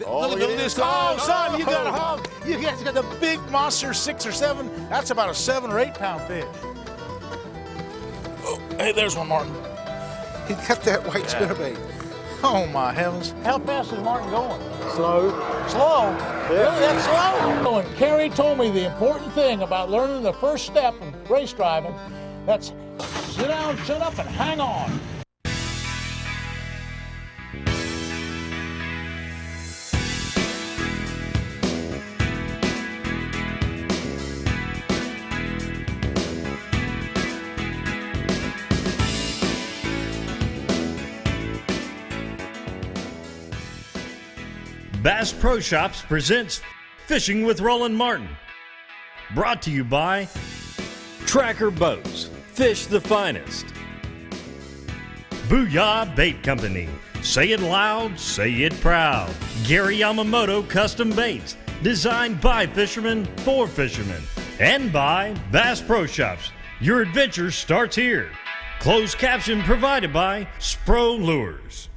Oh, look at this. Oh, son, you got a hog. You guys got the big monster 6 or 7. That's about a 7 or 8 pound fish. Oh, hey, there's one, Martin. He got that white spinnerbait. Oh, my heavens. How fast is Martin going? Slow. Slow? Yeah. Really, that's slow? And Carrie told me the important thing about learning the first step in race driving, that's sit down, shut up, and hang on. Bass Pro Shops presents Fishing with Roland Martin. Brought to you by Tracker Boats, Fish the Finest. Booyah Bait Company, say it loud, say it proud. Gary Yamamoto Custom Baits, designed by fishermen for fishermen. And by Bass Pro Shops, your adventure starts here. Closed caption provided by Spro Lures.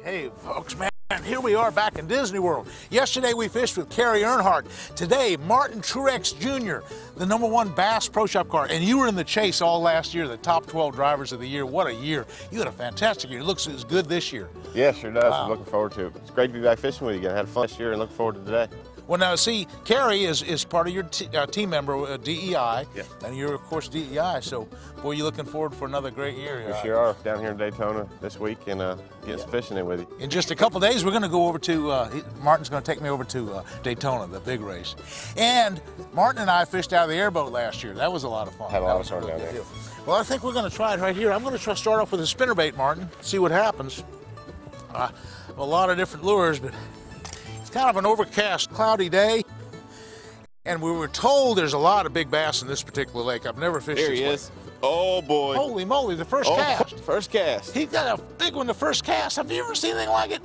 Hey, folks, man, here we are back in Disney World. Yesterday we fished with Carrie Earnhardt. Today, Martin Truex Jr., the #1 Bass Pro Shop car. And you were in the chase all last year, the top 12 drivers of the year. What a year. You had a fantastic year. It looks as good this year. Yeah, sure does. Wow. I'm looking forward to it. It's great to be back fishing with you again. I had fun this year and looking forward to today. Well, now, see, Carrie is part of your team member, DEI, Yeah. and you're, of course, DEI, so, boy, you're looking forward for another great year. We sure are down here in Daytona this week and getting some fishing in with you. In just a couple days, we're going to go over to, Martin's going to take me over to Daytona, the big race. And Martin and I fished out of the airboat last year. That was a lot of fun. Had a lot of fun down there. Well, I think we're going to try it right here. I'm going to start off with a spinnerbait, Martin, see what happens. A lot of different lures, but it's kind of an overcast, cloudy day. And we were told there's a lot of big bass in this particular lake. I've never fished There this he lake. is. Oh, boy. Holy moly, the first cast. First cast. He got a big one the first cast. Have you ever seen anything like it?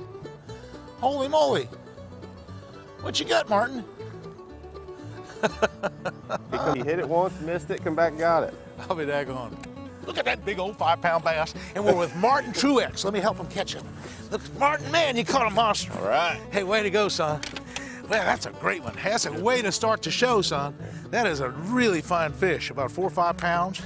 Holy moly. What you got, Martin? He hit it once, missed it, come back and got it. I'll be daggone. Look at that big old 5-pound bass. And we're with Martin Truex. Let me help him catch him. Look, Martin, man, you caught a monster. All right. Hey, way to go, son. Well, that's a great one. That's a way to start the show, son. That is a really fine fish, about 4 or 5 pounds.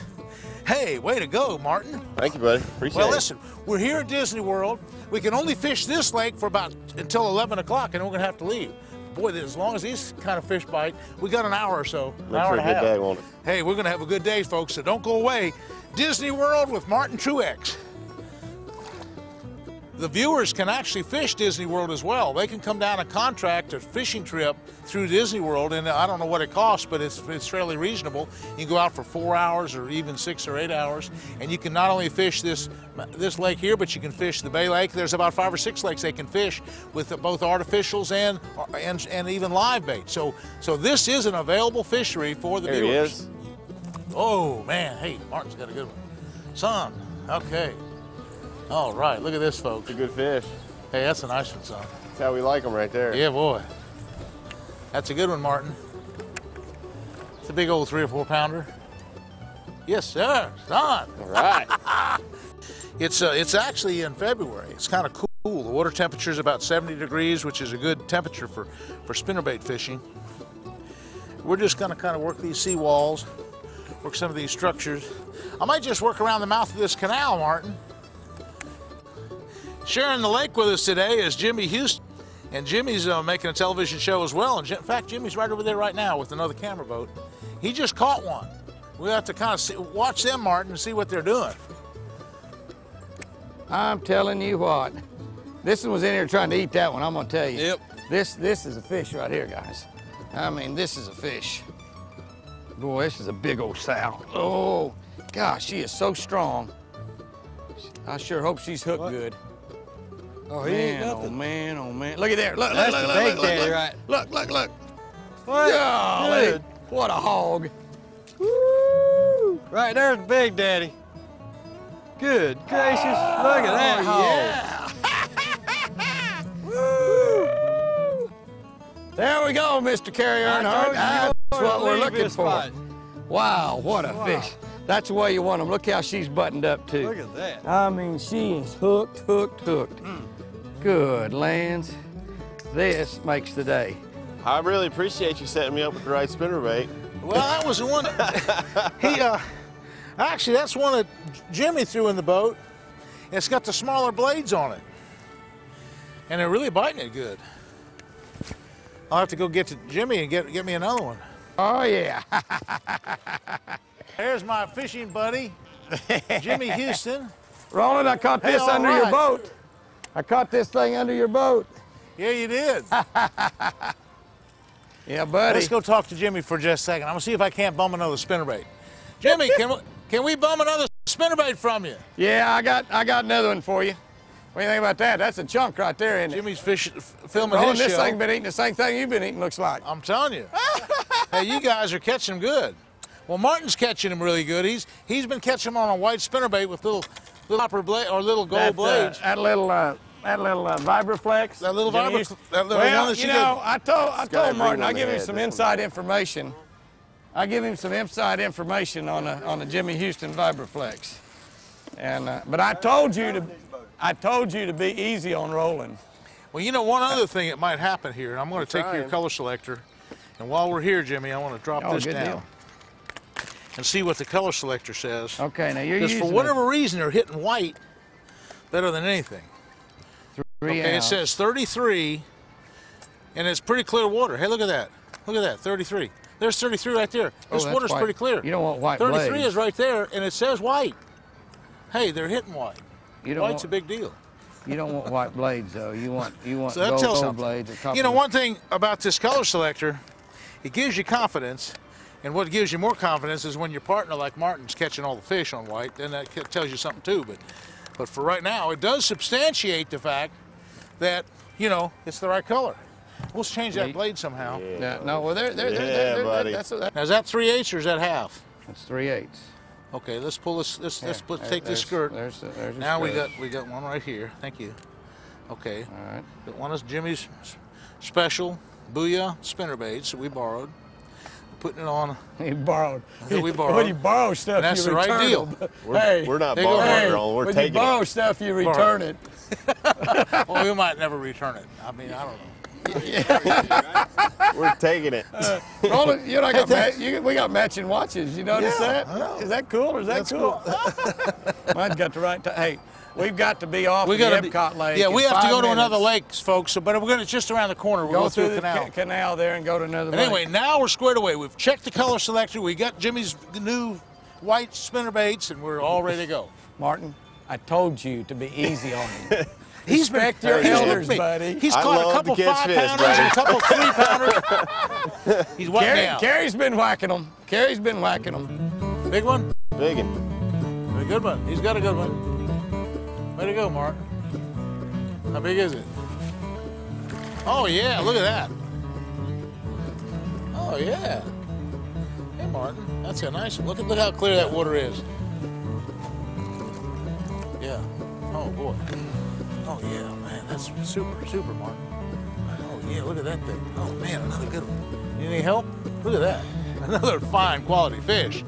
Hey, way to go, Martin. Thank you, buddy. Appreciate it. Well, listen, we're here at Disney World. We can only fish this lake for about until 11 o'clock, and then we're gonna have to leave. Boy, as long as these kind of fish bite, we got an hour or so, an hour and a half. Good day, won't it? Hey, we're gonna have a good day, folks, so don't go away. Disney World with Martin Truex. The viewers can actually fish Disney World as well. They can come down and contract a fishing trip through Disney World, and I don't know what it costs, but it's fairly reasonable. You can go out for 4 hours or even 6 or 8 hours, and you can not only fish this lake here, but you can fish the Bay Lake. There's about 5 or 6 lakes they can fish with both artificials and even live bait. So this is an available fishery for the There viewers. he is. Oh man, hey, Martin's got a good one. Son, okay. All right, look at this, folks. It's a good fish. Hey, that's a nice one, son. That's how we like them right there. Yeah, boy. That's a good one, Martin. It's a big old 3 or 4 pounder. Yes, sir, son. All right. It's actually in February. It's kind of cool. The water temperature is about 70 degrees, which is a good temperature for spinnerbait fishing. We're just gonna kind of work these seawalls, work some of these structures. I might just work around the mouth of this canal, Martin. Sharing the lake with us today is Jimmy Houston, and Jimmy's making a television show as well. And in fact, Jimmy's right over there right now with another camera boat. He just caught one. We'll have to kind of watch them, Martin, and see what they're doing. I'm telling you what, this one was in here trying to eat that one, I'm gonna tell you. Yep. This is a fish right here, guys. I mean, this is a fish. Boy, this is a big old sow. Oh, gosh, she is so strong. I sure hope she's hooked good. Oh, he ain't nothing. Oh, man, oh, man. Look at there. Look, That's look, the look, big look, daddy, look, right? Look. What? Golly, Good. what a hog. Woo! Right there's Big Daddy. Good gracious, look at that hog. Yeah. Woo! There we go, Mr. Carrie Earnhardt. told you That's you what we're leave looking this for. spot. Wow, what a fish. That's the way you want them. Look how she's buttoned up too. Look at that. I mean, she is hooked, hooked, hooked. Good lands. This makes the day. I really appreciate you setting me up with the right spinnerbait. Well, that was the one. Actually, that's one that Jimmy threw in the boat. It's got the smaller blades on it, and they're really biting it good. I'll have to go get to Jimmy and get me another one. Oh yeah. There's my fishing buddy, Jimmy Houston. Roland, I caught this Hey, all under your right. boat. I caught this thing under your boat. Yeah, you did. Yeah, buddy. Let's go talk to Jimmy for just a second. I'm gonna see if I can't bum another spinnerbait. Jimmy, can we bum another spinnerbait from you? Yeah, I got another one for you. What do you think about that? That's a chunk right there, isn't it? Jimmy's filming Roland, his this show. thing been eating the same thing you've been eating, looks like. I'm telling you. Hey, you guys are catching them good. Well, Martin's catching them really good. He's been catching them on a white spinnerbait with little copper blade or little gold blades. That little Vibraflex. That little Jimmy Vibra- used- that little one Well, that you she know, did. I told Martin, ring I on the give him head, some this one. inside information. I give him some inside information on the Jimmy Houston Vibraflex. And but I told you to be easy on Roland. Well, you know, one other thing that might happen here, and I'm going to take your color selector, and while we're here, Jimmy, I want to drop this good down deal. and see what the color selector says. Okay, now you're Because using for whatever reason, they're hitting white better than anything. three Okay, it ounce. says 33, and it's pretty clear water. Hey, look at that. Look at that, 33. There's 33 right there. This that's water's white. pretty clear. You don't want white 33 blades. is right there, and it says white. Hey, they're hitting white. You don't White's want, a big deal. You don't want white blades though. You want So that tells gold something. blades. Or copper. You know, one thing about this color selector, it gives you confidence, and what gives you more confidence is when your partner like Martin's catching all the fish on white, then that tells you something too. But for right now, it does substantiate the fact that, you know, it's the right color. We'll change that blade somehow. Yeah, no, well, they're buddy. that's Now, is that 3/8 or is that half? 3/8. Okay, let's pull this. Let's take this There's skirt. there's Now we skirt. got one right here. Thank you. Okay. All right. Got one of Jimmy's special Booyah spinnerbaits that we borrowed. Putting it on. He borrowed. We borrowed. When you borrow stuff, And that's you the right return deal. them. We're not There you go. borrowing Hey, it, Roland. We're when you taking borrow it. stuff, you Borrow. return it. Well, we might never return it. I mean, I don't know. We're taking it. Roland, you and I got we got matching watches. You notice Yeah, that? I know. Is that cool or is that That's cool? Mine's got the right time. Hey, we've got to be off We the got Epcot Lake. Yeah, we in have to 5 go to another minutes. lake, folks. But we're gonna just around the corner. We'll Go through through the canal. canal there and go to another But lake. anyway, now we're squared away. We've checked the color selector. We got Jimmy's new white spinnerbaits, and we're all ready to go. Martin, I told you to be easy on him. He's Respect your he's hit elders, me. buddy. He's I caught a love couple to catch 5-pounders fish, and a couple 3-pounders. He's whacking me out. Carrie's been whacking them. Carrie's been whacking them. Big one? Big one. A good one. He's got a good one. Way to go, Mark. How big is it? Oh, yeah, look at that. Oh, yeah. Hey, Martin, that's a nice one. Look how clear that water is. Yeah. Oh, boy. Oh, yeah, man, that's super, super, Martin. Oh, yeah, look at that thing. Oh, man, another good one. You need any help? Look at that. Another fine quality fish.